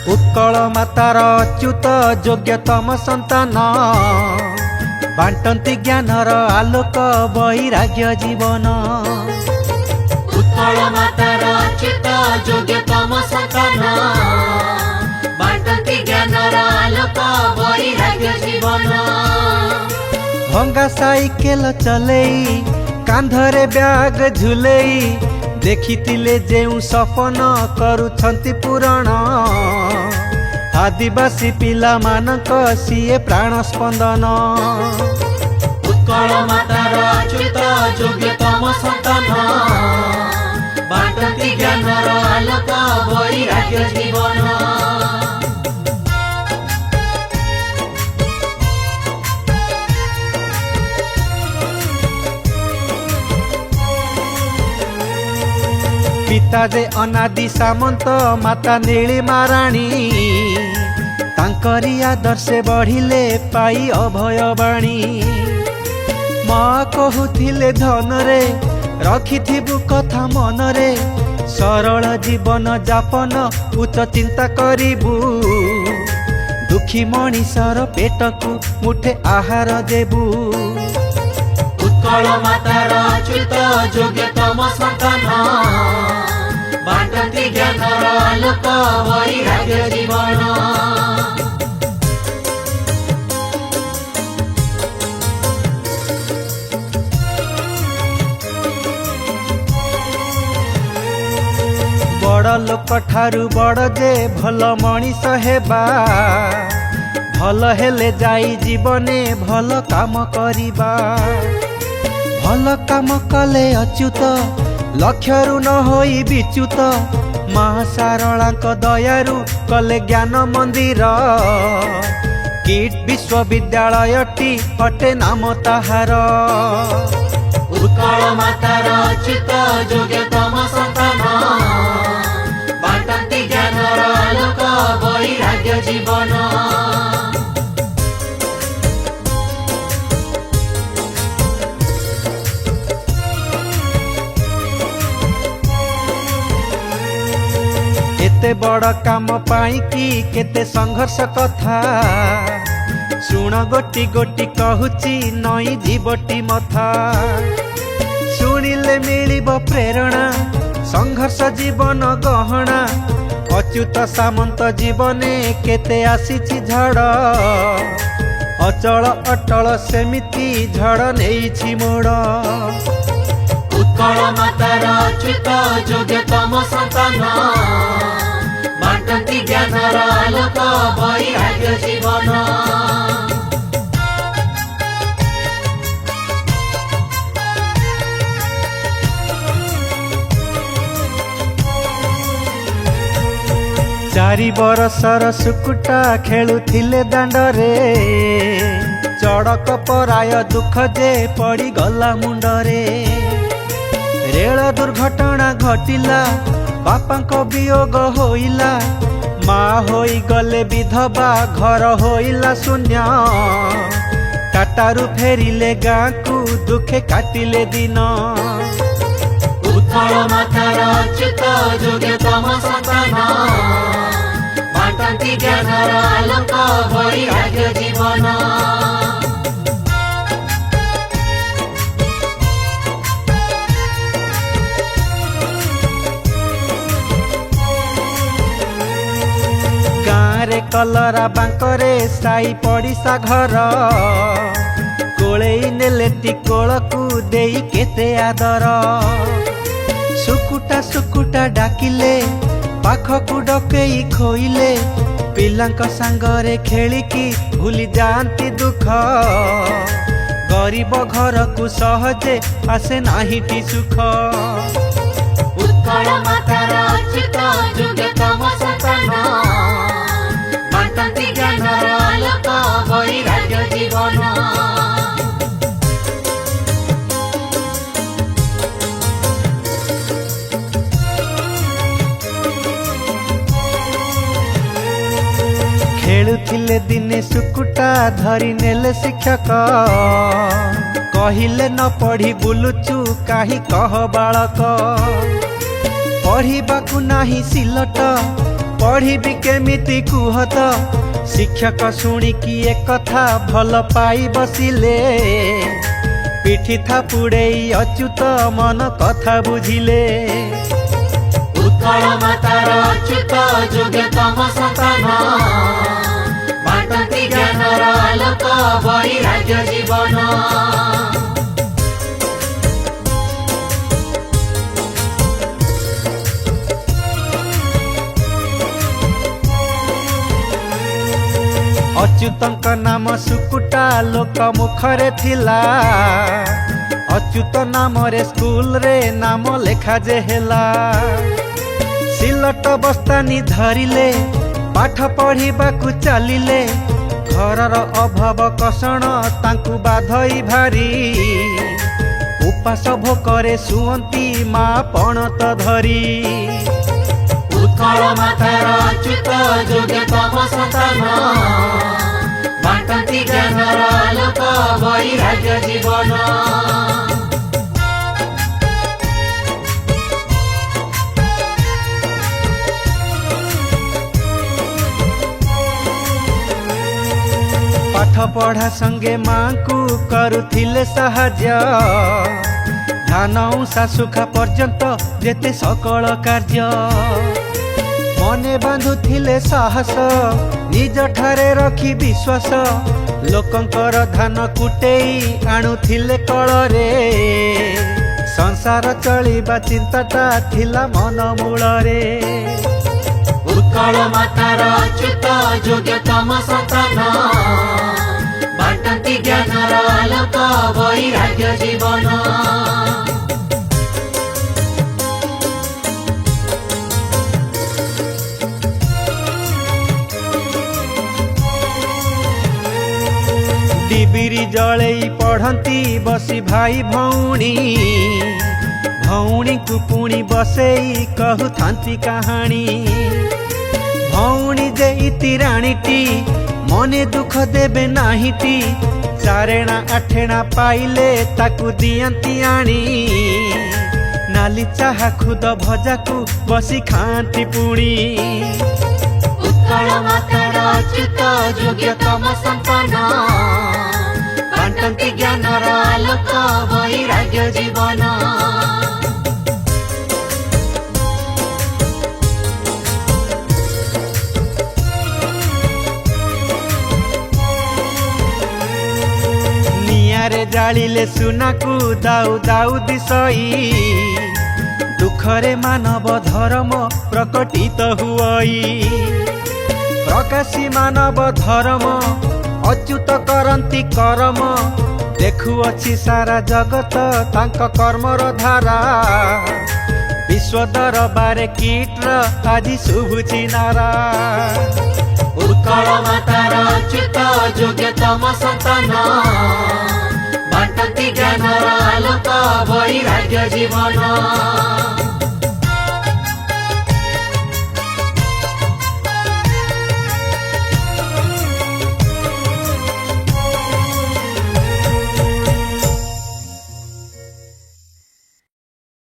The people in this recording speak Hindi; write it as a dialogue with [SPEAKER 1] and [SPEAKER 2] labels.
[SPEAKER 1] उत्कल मातार अच्युत योग्यतम संतान बांटती ज्ञानर आलोक वैराग्य जीवन।
[SPEAKER 2] उत्कल मातार अच्युत योग्यतम संतान बांटती ज्ञानर आलोक वैराग्य जीवन।
[SPEAKER 1] भंगा साइकेल चलेई कांधरे ब्याग झुलेई देखिथिले जेउ सपन करुछंती पूरण आदिवासी पिला मानक सिए प्राण स्पंदन।
[SPEAKER 2] उत्कल मातार अच्युत योग्यतम संतान बांटती ज्ञानर आलोक वैराग्य जीवन।
[SPEAKER 1] पिता जे अनादि सामंत माता नीलिमा राणी तांकरी आदर्शे बढ़िले पाई अभय बाणी। माँ कहूथिले धनरे रखिथिबु कथा मनरे सरल जीवन जापन उच्च चिंता करिबु दुखी मनीषर पेटकु मुठे आहार देबु।
[SPEAKER 2] उत्कल मातार अच्युत योग्यतम संतान बांटती ज्ञानर आलोक वैराग्य जीवन।
[SPEAKER 1] बड़ लोक ठारू बड़ जे भल मनीष हेबा भल हेले जाई जीवने भल काम करिबा। भल काम कले अच्युत लक्ष्यरु न होई विच्युत माँ सारलांक दयारु कले ज्ञान मंदिर किट विश्वविद्यालयटी अटे नाम ताहार।
[SPEAKER 2] उत्कल मातार अच्युत योग्यतम संतान बांटती ज्ञानर आलोक वैराग्य जीवन।
[SPEAKER 1] एते बड़ काम पाई कि केते संघर्ष कथा शुण गोटी गोटी कहूची नई जीवटी मथा। शुणिले मिलिब प्रेरणा संघर्ष जीवन गहना अच्युत सामंत जीवने केते आसीछि झड़ अचल अटल सेमिति झड़ नेइछि मोड़।
[SPEAKER 2] उत्कल मातार अच्युत योग्यतम संतान बांटती ज्ञानर आलोक वैराग्य जीवन।
[SPEAKER 1] चारि बरसर सुकुटा खेलुथिले दांडरे चड़क पराय दुख जे पड़ी गला मुंडरे। रेल दुर्घटना घटिला बापांको वियोग होइला माँ होई गले विधवा घर होइला शून्य टाटारू फेरिले गाँ को दुखे काटिले दिन।
[SPEAKER 2] उत्कल मातार अच्युत योग्यतम संतान बांटती ज्ञानर आलोक वैराग्य जीवन।
[SPEAKER 1] गाँरे कलरा बांकरे साई पड़िशा घर कोलेई नेले टिकोलकु देई केते आदर। सुकुटा सुकुटा डाकिले पाखकु डकेई खोइले पिलांक सांगरे खेलिकी भूली जाती दुख गरीब घर को सहजे आसे नाहिटी सुख।
[SPEAKER 2] उत्कल मातार अच्युत योग्यतम संतान बांटती ज्ञानर आलोक वैराग्य जीवन।
[SPEAKER 1] खेलुथिले दिने सुकुटा धरी नेले शिक्षक कहिले न पढ़ी बुलुचु काहि कह बालक पढ़िबाकु नाही सिलट पढ़ी केमिति कुह तो शिक्षक शुणिकी एक कथा भल पाई बसिले पिठी थापुड़े अच्युत मन कथा बुझिले
[SPEAKER 2] उत्कल मातार अच्युत योग्यतम संतान बांटती ज्ञानर आलोक वैराग्य जीवन
[SPEAKER 1] अच्युतଙ୍କ नाम सुकुटा लोक मुखरे थिला अच्युत नाम रे स्कूल रे नाम लेखा जे हेला सिलट बस्तानी धरिले पाठ पढ़िबाकू चलिले घरर अभाव कषण तांकु बाधई भारी उपास भोकरे सुअंती मा पणत धरी
[SPEAKER 2] उत्कल मातार अच्युत योग्यतम संतान बांटती ज्ञानर आलोक वैराग्य जीवन
[SPEAKER 1] पाठ पढ़ा संगे माँ को करुथिले साहाଯ୍य धान शाशुखा पर्यंत जेते सकल कार्य मने बांधुथिले साहस निज ठारे रखी विश्वास लोकंकर धान कुटेई आणुथिले कଳରେ संसार चलिबा चिंताटा थिला मन मूଳରେ
[SPEAKER 2] उत्कल मातार अच्युत योग्यतम संतान बांटती ज्ञानर आलोक वैराग्य जीवन
[SPEAKER 1] डिबिरी जलई पढ़ती बसी भाई भौणी भौणी को पुणी बसई कहु थांती कहानी भौणी जे इति राणीटी मने दुख देबे नाहीटी चारेणा आठेणा पाइले ताकू दियंती आनी नाली चाहा खुद भजा को बसी खांती पुणी
[SPEAKER 2] उत्कल मातार अच्युत योग्यतम संतान बांटती ज्ञानर आलोक वैराग्य जीवन
[SPEAKER 1] नियारे जालिले सुना को दाऊ दाऊ दिसई दुखरे मानव धर्म प्रकटित हुई प्रकाशी मानव धर्म अच्युत करंती कर्म देखुअछि सारा जगत तांक कर्मर धारा विश्व दरबारे कीटर आज शुभुछि नारा
[SPEAKER 2] उत्कल मातार अच्युत योग्यतम संतान बांटती ज्ञानर आलोक वैराग्य जीवन।